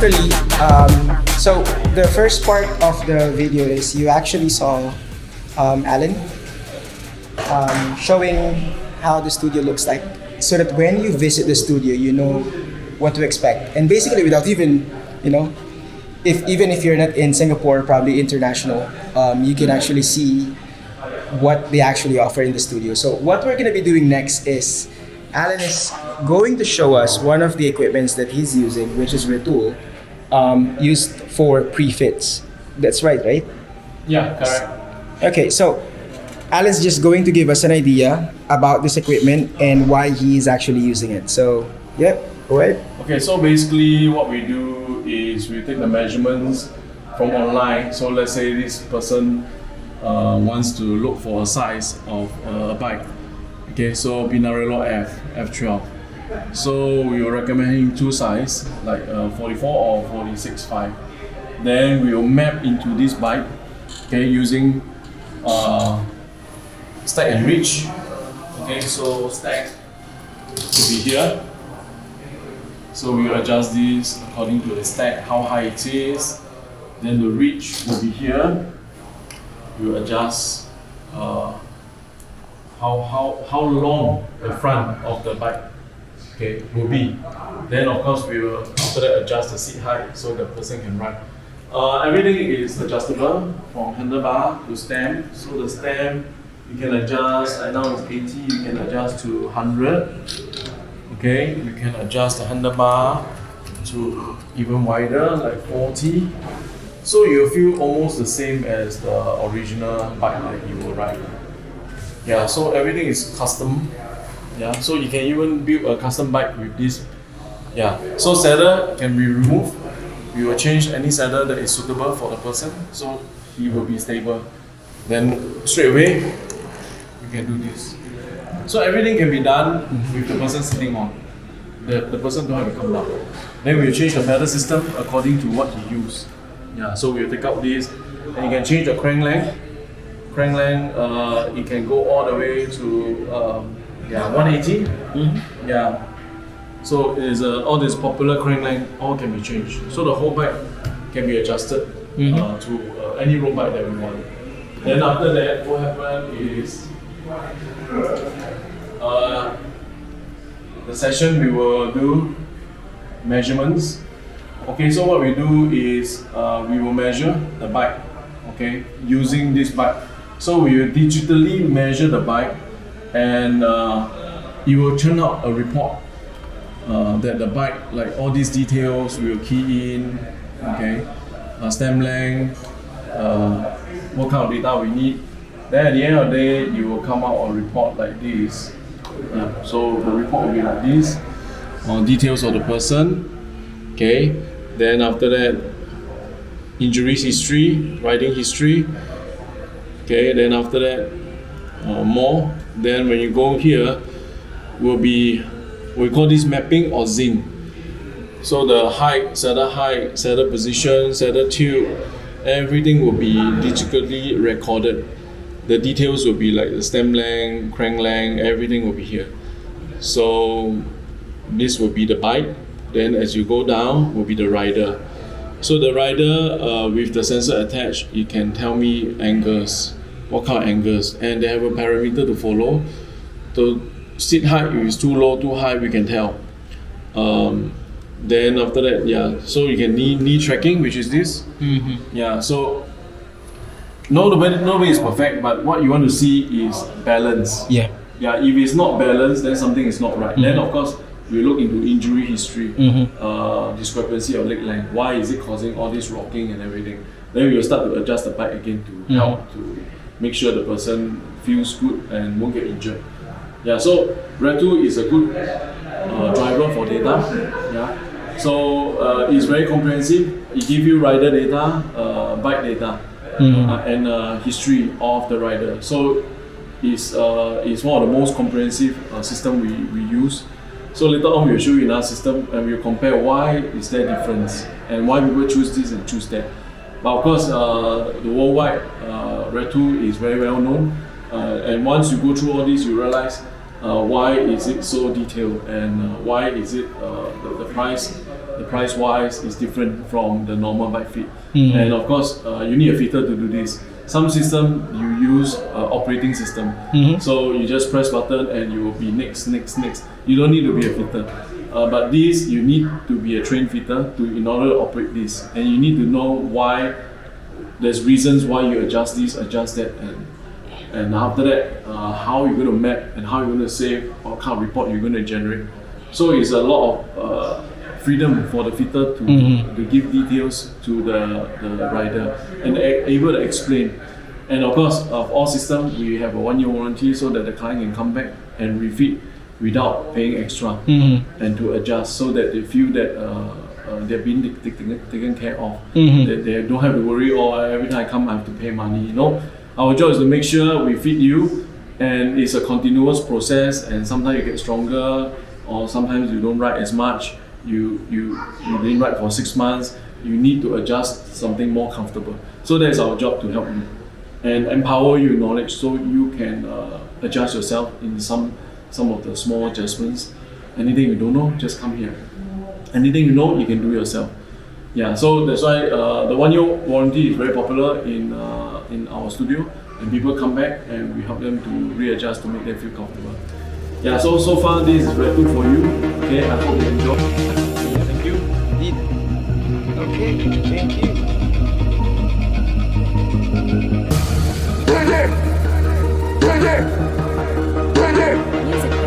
actually, so the first part of the video is you actually saw Alan showing how the studio looks like, so that when you visit the studio, you know what to expect. And basically, without even, you know, if you're not in Singapore, probably international, you can actually see what they actually offer in the studio. So what we're gonna be doing next is Alan is going to show us one of the equipments that he's using, which is Retul, used for pre-fits. That's right? Yeah, correct. Okay, so Alan's just going to give us an idea about this equipment and why he's actually using it. So, yep, go ahead. Okay, so basically what we do is we take the measurements from online. So let's say this person wants to look for a size of a bike. Okay, so Pinarello F12. So we will recommend him two size, like 44 or 46.5. Then we will map into this bike, okay, using stack and reach. Okay, so stack will be here. So we will adjust this according to the stack, how high it is. Then the reach will be here. We will adjust how long the front of the bike, okay, will be. Then of course we will after that adjust the seat height so the person can ride. Everything is adjustable from handlebar to stem. So the stem you can adjust. Right now it's 80. You can adjust to 100. Okay, you can adjust the handlebar to even wider, like 40. So you'll feel almost the same as the original bike that you will ride. Yeah, so everything is custom. Yeah, so you can even build a custom bike with this. Yeah, so saddle can be removed. We will change any saddle that is suitable for the person, so he will be stable. Then straight away, you can do this. So everything can be done with the person sitting on. The person don't have to come down. Then we will change the pedal system according to what he use. Yeah, so we'll take out this, and you can change the crank length. Crank length, it can go all the way to 180. Yeah. So it is all this popular crank length all can be changed. So the whole bike can be adjusted to any road bike that we want. Then after that, what happens is the session we will do measurements. Okay, so what we do is we will measure the bike, okay, using this bike. So we will digitally measure the bike, and it will turn out a report that the bike, like all these details, we will key in, okay, stem length, what kind of data we need. Then at the end of the day, you will come out a report like this. Yeah, so the report will be like this, details of the person, okay. Then after that, injuries history, riding history. Okay, then after that, more. Then when you go here, we call this mapping or zing. So the height, saddle position, saddle tilt, everything will be digitally recorded. The details will be like the stem length, crank length, everything will be here. So this will be the bike. Then as you go down will be the rider. So the rider with the sensor attached, it can tell me angles, what kind of angles, and they have a parameter to follow. The seat height, if it's too low, too high, we can tell. Then after that, yeah, so you can knee tracking, which is this. Yeah, so nobody is perfect, but what you want to see is balance. Yeah, if it's not balanced, then something is not right. Then of course, we look into injury history, discrepancy of leg length. Why is it causing all this rocking and everything? Then we will start to adjust the bike again to help to make sure the person feels good and won't get injured. Yeah, so Retul is a good driver for data. Yeah, so it's very comprehensive. It gives you rider data, bike data, and history of the rider. So it's one of the most comprehensive system we use. So later on we will show you in our system and we will compare why is there difference and why people choose this and choose that. But of course, the worldwide Retul is very well known, and once you go through all this, you realize why is it so detailed and why is it the price the price wise is different from the normal bike fit. And of course, you need a fitter to do this. Some system you use operating system, so you just press button and you will be next. You don't need to be a fitter. But this you need to be a trained fitter in order to operate this, and you need to know why. There's reasons why you adjust this, adjust that, and after that, how you're going to map and how you're going to save, what kind of report you're going to generate. So it's a lot of freedom for the fitter to give details to the rider and able to explain. And of course, of all systems, we have a 1-year warranty so that the client can come back and refit without paying extra and to adjust so that they feel that they're being taken care of. That they don't have to worry, every time I come I have to pay money. Our job is to make sure we feed you, and it's a continuous process, and sometimes you get stronger or sometimes you don't ride as much. You didn't ride for 6 months, you need to adjust something more comfortable. So that's our job, to help you and empower you knowledge so you can adjust yourself in some of the small adjustments. Anything you don't know, just come here. Anything you know, you can do yourself. Yeah, so that's why the 1-year warranty is very popular in our studio, and people come back and we help them to readjust to make them feel comfortable. Yeah, so far this is Retul for you. Okay, I hope you enjoy. Thank you. Indeed. Okay, thank you. Music.